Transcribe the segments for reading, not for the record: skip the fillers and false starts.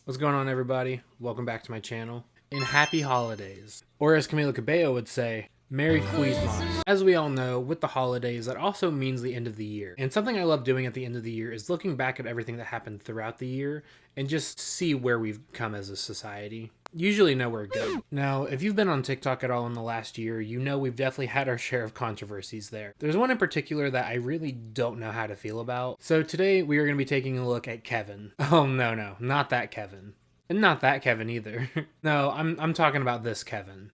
What's going on, everybody? Welcome back to my channel. And happy holidays. Or as Camila Cabello would say, Merry Christmas. As we all know, with the holidays, that also means the end of the year. And something I love doing at the end of the year is looking back at everything that happened throughout the year and just see where we've come as a society. Usually nowhere good. Now, if you've been on TikTok at all in the last year, you know we've definitely had our share of controversies there. There's one in particular that I really don't know how to feel about. So today we are going to be taking a look at Kevin. Oh, no, not that Kevin. And not that Kevin either. No, I'm talking about this Kevin.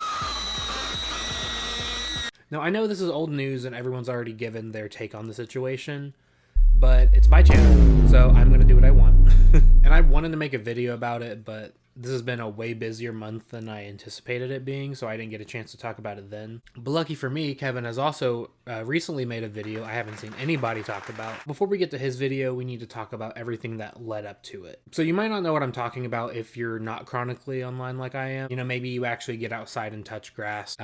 Now, I know this is old news and everyone's already given their take on the situation, but it's my channel, so I'm going to do what I want. And I wanted to make a video about it, but this has been a way busier month than I anticipated it being, so I didn't get a chance to talk about it then. But lucky for me, Kevin has also recently made a video I haven't seen anybody talk about. Before we get to his video, we need to talk about everything that led up to it. So you might not know what I'm talking about if you're not chronically online like I am. You know, maybe you actually get outside and touch grass.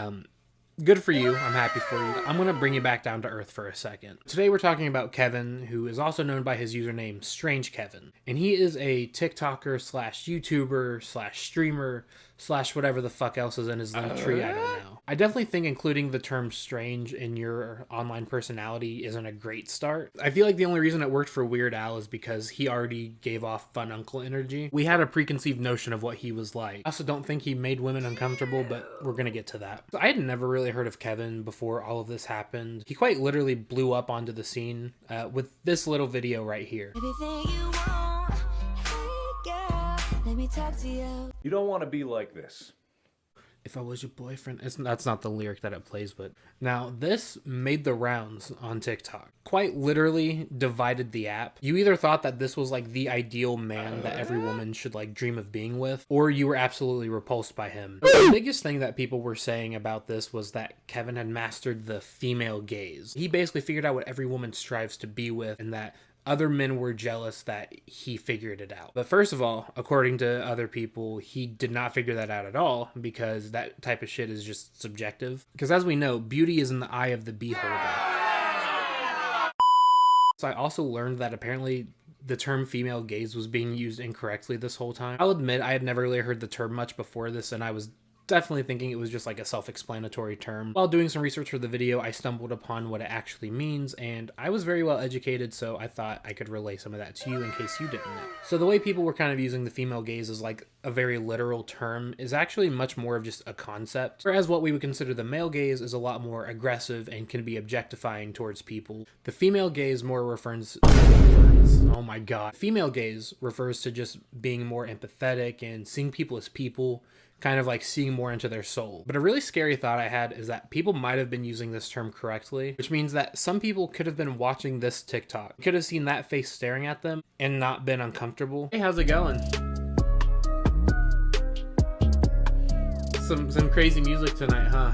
Good for you. I'm happy for you. I'm going to bring you back down to earth for a second. Today we're talking about Kevin, who is also known by his username Strange Kevin. And he is a TikToker slash YouTuber slash streamer slash whatever the fuck else is in his link tree. I don't know. I definitely think including the term strange in your online personality isn't a great start. I feel like the only reason it worked for Weird Al is because he already gave off fun uncle energy. We had a preconceived notion of what he was like. I also don't think he made women uncomfortable, but we're gonna get to that. So I had never really heard of Kevin before all of this happened. He quite literally blew up onto the scene with this little video right here. Everything you want, hey girl, let me talk to you. You don't want to be like this. If I was your boyfriend. That's not the lyric that it plays, but now this made the rounds on TikTok. Quite literally divided the app. You either thought that this was like the ideal man that every woman should like dream of being with, or you were absolutely repulsed by him. The biggest thing that people were saying about this was that Kevin had mastered the female gaze. He basically figured out what every woman strives to be with, and that other men were jealous that he figured it out. But first of all, according to other people, he did not figure that out at all, because that type of shit is just subjective. Because as we know, beauty is in the eye of the beholder. So I also learned that apparently the term female gaze was being used incorrectly this whole time. I'll admit I had never really heard the term much before this, and I was definitely thinking it was just like a self-explanatory term. While doing some research for the video, I stumbled upon what it actually means, and I was very well educated, so I thought I could relay some of that to you in case you didn't know. So the way people were kind of using the female gaze as like a very literal term is actually much more of just a concept, whereas what we would consider the male gaze is a lot more aggressive and can be objectifying towards people. The female gaze more refers oh my god. Female gaze refers to just being more empathetic and seeing people as people, kind of like seeing more into their soul. But a really scary thought I had is that people might have been using this term correctly, which means that some people could have been watching this TikTok, could have seen that face staring at them and not been uncomfortable. Hey, how's it going? Some crazy music tonight, huh?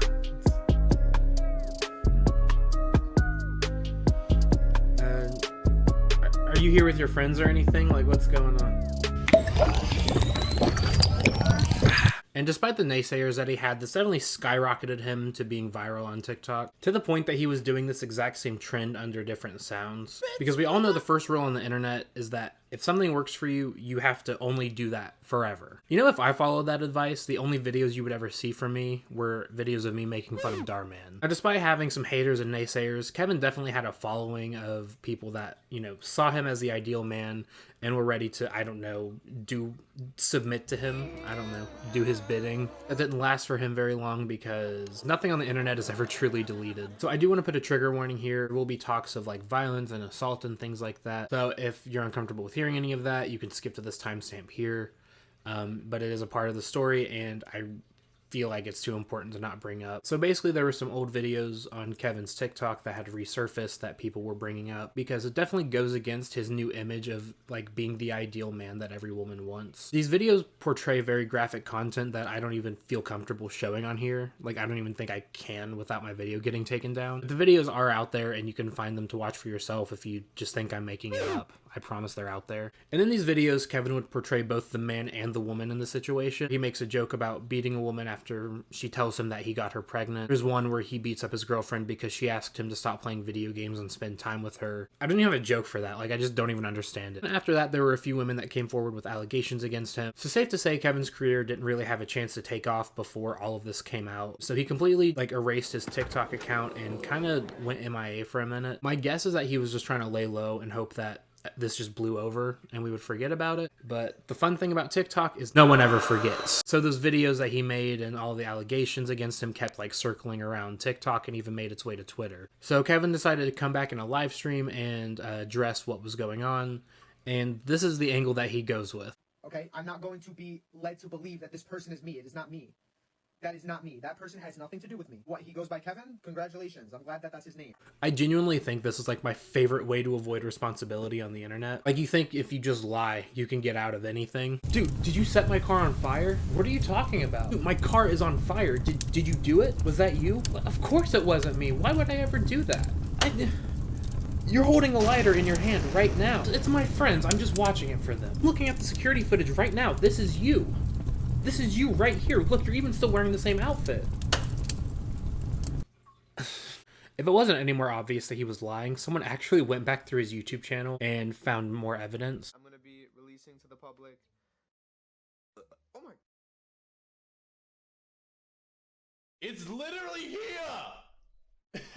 Are you here with your friends or anything? Like, what's going on? And despite the naysayers that he had, this definitely skyrocketed him to being viral on TikTok, to the point that he was doing this exact same trend under different sounds. Because we all know the first rule on the internet is that if something works for you, you have to only do that forever. You know, if I followed that advice, the only videos you would ever see from me were videos of me making fun of Darman. Now, despite having some haters and naysayers, Kevin definitely had a following of people that, you know, saw him as the ideal man and were ready to, I don't know, submit to him. I don't know, do his bidding. That didn't last for him very long because nothing on the internet is ever truly deleted. So I do want to put a trigger warning here. There will be talks of like violence and assault and things like that. So if you're uncomfortable with hearing any of that, you can skip to this timestamp here. But it is a part of the story, and I feel like it's too important to not bring up. So basically there were some old videos on Kevin's TikTok that had resurfaced that people were bringing up because it definitely goes against his new image of like being the ideal man that every woman wants. These videos portray very graphic content that I don't even feel comfortable showing on here. Like, I don't even think I can without my video getting taken down. But the videos are out there and you can find them to watch for yourself if you just think I'm making it up. I promise they're out there. And in these videos, Kevin would portray both the man and the woman in the situation. He makes a joke about beating a woman after she tells him that he got her pregnant. There's one where he beats up his girlfriend because she asked him to stop playing video games and spend time with her. I don't even have a joke for that. Like, I just don't even understand it. And after that, there were a few women that came forward with allegations against him. So safe to say Kevin's career didn't really have a chance to take off before all of this came out. So he completely like erased his TikTok account and kind of went MIA for a minute. My guess is that he was just trying to lay low and hope that this just blew over and we would forget about it. But the fun thing about TikTok is no one ever forgets. So those videos that he made and all the allegations against him kept like circling around TikTok and even made its way to Twitter. So Kevin decided to come back in a live stream and address what was going on. And this is the angle that he goes with. Okay, I'm not going to be led to believe that this person is me. It is not me. That is not me. That person has nothing to do with me. What, he goes by Kevin? Congratulations. I'm glad that that's his name. I genuinely think this is like my favorite way to avoid responsibility on the internet. Like, you think if you just lie, you can get out of anything. Dude, did you set my car on fire? What are you talking about? Dude, my car is on fire. Did you do it? Was that you? Of course it wasn't me. Why would I ever do that? You're holding a lighter in your hand right now. It's my friends. I'm just watching it for them. Looking at the security footage right now. This is you. This is you right here. Look, you're even still wearing the same outfit. If it wasn't any more obvious that he was lying, someone actually went back through his YouTube channel and found more evidence. I'm going to be releasing to the public. Oh my. It's literally here!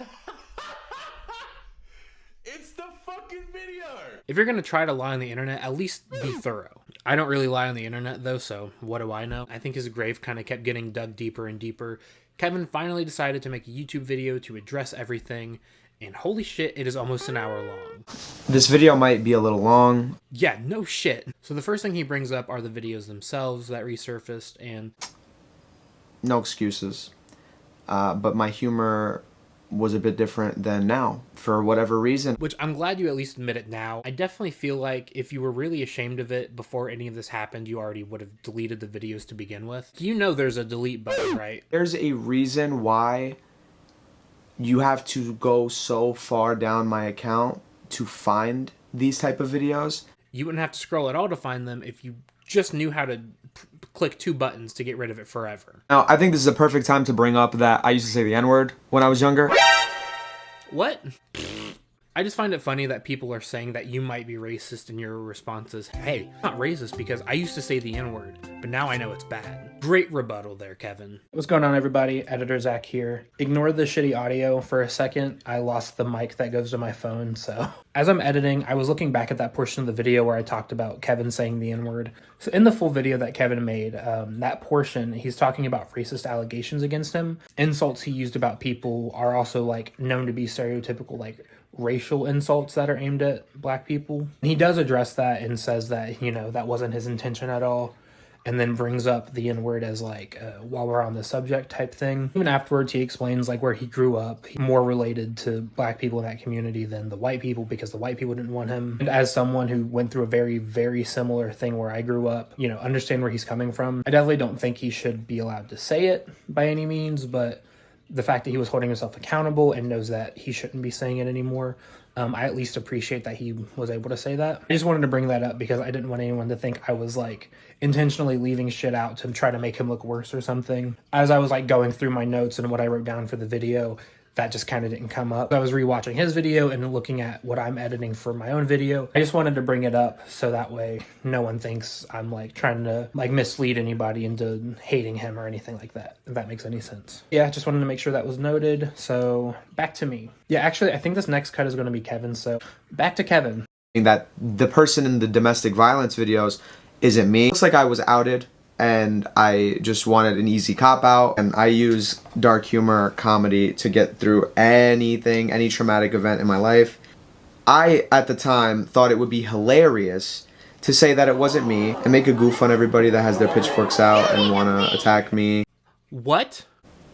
It's the fucking video! If you're gonna try to lie on the internet, at least be thorough. I don't really lie on the internet though, so what do I know? I think his grave kind of kept getting dug deeper and deeper. Kevin finally decided to make a YouTube video to address everything, and holy shit, it is almost an hour long. This video might be a little long. Yeah, no shit. So the first thing he brings up are the videos themselves that resurfaced, and No excuses. But my humor was a bit different than now, for whatever reason. which I'm glad you at least admit it now. I definitely feel like if you were really ashamed of it before any of this happened, you already would have deleted the videos to begin with. You know there's a delete button, right? There's a reason why you have to go so far down my account to find these type of videos. You wouldn't have to scroll at all to find them if you just knew how to click two buttons to get rid of it forever. Now, I think this is a perfect time to bring up that I used to say the N-word when I was younger. What? I just find it funny that people are saying that you might be racist in your responses. Hey, I'm not racist because I used to say the N-word, but now I know it's bad. Great rebuttal there, Kevin. What's going on, everybody? Editor Zach here. Ignore the shitty audio for a second. I lost the mic that goes to my phone, so. As I'm editing, I was looking back at that portion of the video where I talked about Kevin saying the N-word. So in the full video that Kevin made, that portion, he's talking about racist allegations against him. Insults he used about people are also like known to be stereotypical, like racial insults that are aimed at black people. He does address that and says that, you know, that wasn't his intention at all, and then brings up the N-word as like while we're on the subject type thing. Even afterwards he explains like where he grew up, he's more related to black people in that community than the white people because the white people didn't want him. And as someone who went through a very, very similar thing where I grew up, you know, understand where he's coming from. I definitely don't think he should be allowed to say it by any means, but the fact that he was holding himself accountable and knows that he shouldn't be saying it anymore, I at least appreciate that he was able to say that. I just wanted to bring that up because I didn't want anyone to think I was like intentionally leaving shit out to try to make him look worse or something. As I was like going through my notes and what I wrote down for the video, that just kind of didn't come up. I was rewatching his video and looking at what I'm editing for my own video. I just wanted to bring it up so that way no one thinks I'm like trying to like mislead anybody into hating him or anything like that, if that makes any sense. Yeah, just wanted to make sure that was noted. So back to me. Yeah, actually, I think this next cut is going to be Kevin. So back to Kevin. That the person in the domestic violence videos isn't me. It looks like I was outed and I just wanted an easy cop-out, and I use dark humor, comedy to get through anything, any traumatic event in my life. I, at the time, thought it would be hilarious to say that it wasn't me and make a goof on everybody that has their pitchforks out and want to attack me. What?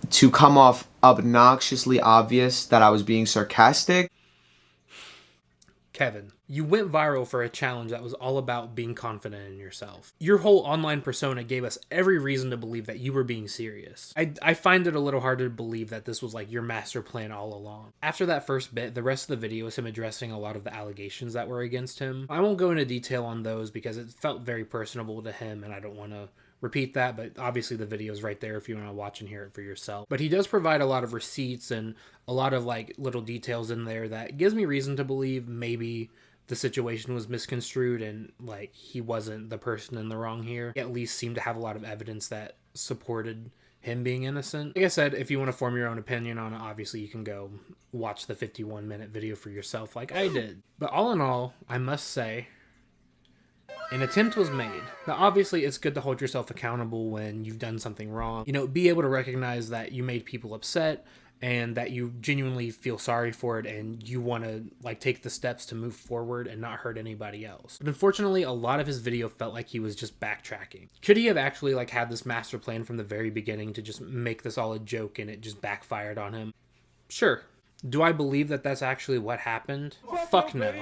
To come off obnoxiously obvious that I was being sarcastic. Kevin, You went viral for a challenge that was all about being confident in yourself. Your whole online persona gave us every reason to believe that you were being serious. I find it a little harder to believe that this was like your master plan all along. After that first bit, the rest of the video is him addressing a lot of the allegations that were against him. I won't go into detail on those because it felt very personable to him and I don't want to repeat that, but obviously the video is right there if you want to watch and hear it for yourself. But he does provide a lot of receipts and a lot of like little details in there that gives me reason to believe maybe the situation was misconstrued and like he wasn't the person in the wrong here. He at least seemed to have a lot of evidence that supported him being innocent. Like I said, if you want to form your own opinion on it, obviously you can go watch the 51-minute video for yourself like I did. But all in all, I must say, an attempt was made. Now, obviously, it's good to hold yourself accountable when you've done something wrong. You know, be able to recognize that you made people upset and that you genuinely feel sorry for it and you want to, like, take the steps to move forward and not hurt anybody else. But unfortunately, a lot of his video felt like he was just backtracking. Could he have actually, like, had this master plan from the very beginning to just make this all a joke and it just backfired on him? Sure. Do I believe that that's actually what happened? Fuck no.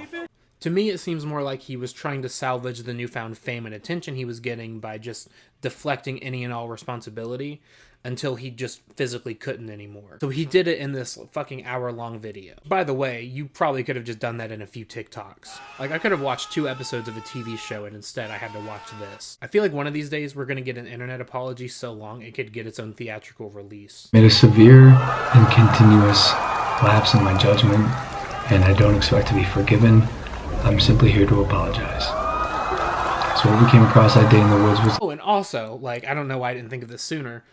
To me, it seems more like he was trying to salvage the newfound fame and attention he was getting by just deflecting any and all responsibility until he just physically couldn't anymore. So he did it in this fucking hour-long video. By the way, you probably could have just done that in a few TikToks. Like, I could have watched 2 episodes of a TV show and instead I had to watch this. I feel like one of these days we're gonna get an internet apology so long it could get its own theatrical release. Made a severe and continuous lapse in my judgment, and I don't expect to be forgiven. I'm simply here to apologize. So what we came across that day in the woods was... Oh, and also, like, I don't know why I didn't think of this sooner.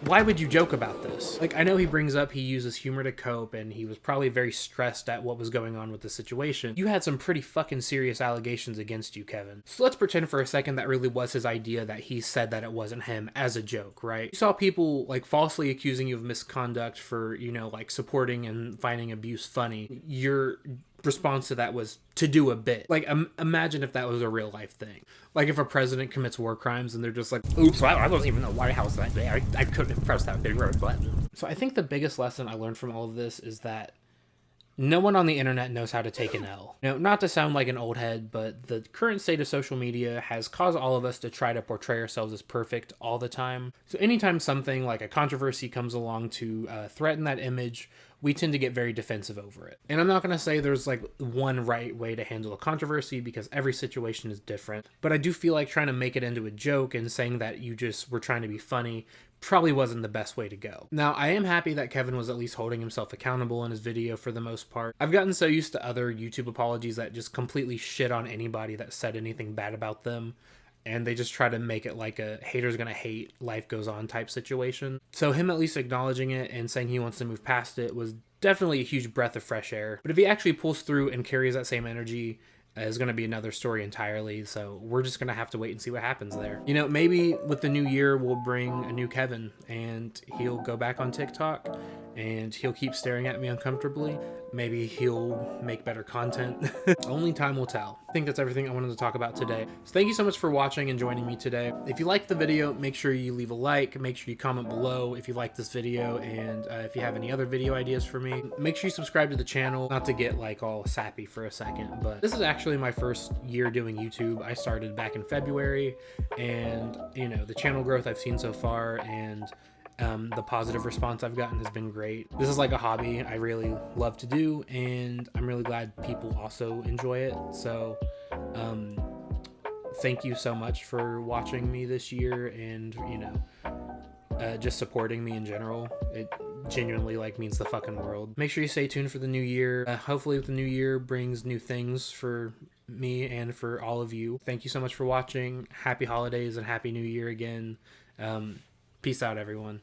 Why would you joke about this? Like, I know he brings up he uses humor to cope, and he was probably very stressed at what was going on with the situation. You had some pretty fucking serious allegations against you, Kevin. So let's pretend for a second that really was his idea, that he said that it wasn't him as a joke, right? You saw people, like, falsely accusing you of misconduct for, you know, like, supporting and finding abuse funny. Your response to that was to do a bit. Like, imagine if that was a real life thing. Like, if a president commits war crimes and they're just like, oops, I wasn't even in the White House that day. I couldn't press that big red button. So I think the biggest lesson I learned from all of this is that no one on the internet knows how to take an L. Now, not to sound like an old head, but the current state of social media has caused all of us to try to portray ourselves as perfect all the time. So anytime something like a controversy comes along to threaten that image, we tend to get very defensive over it. And I'm not going to say there's like one right way to handle a controversy because every situation is different. But I do feel like trying to make it into a joke and saying that you just were trying to be funny probably wasn't the best way to go. Now, I am happy that Kevin was at least holding himself accountable in his video for the most part. I've gotten so used to other YouTube apologies that just completely shit on anybody that said anything bad about them, and they just try to make it like a haters gonna hate, life goes on type situation. So him at least acknowledging it and saying he wants to move past it was definitely a huge breath of fresh air. But if he actually pulls through and carries that same energy, is going to be another story entirely. So we're just going to have to wait and see what happens there. You know, maybe with the new year, we'll bring a new Kevin and he'll go back on TikTok and he'll keep staring at me uncomfortably. Maybe he'll make better content. Only time will tell. I think that's everything I wanted to talk about today. So thank you so much for watching and joining me today. If you liked the video, make sure you leave a like. Make sure you comment below if you like this video, and if you have any other video ideas for me. Make sure you subscribe to the channel. Not to get like all sappy for a second, but this is actually my first year doing YouTube. I started back in February, and you know, the channel growth I've seen so far and the positive response I've gotten has been great. This is like a hobby I really love to do, and I'm really glad people also enjoy it. So thank you so much for watching me this year, and you know, just supporting me in general. It genuinely like means the fucking world. Make sure you stay tuned for the new year. Hopefully the new year brings new things for me and for all of you. Thank you so much for watching. Happy holidays and happy new year again. Peace out, everyone.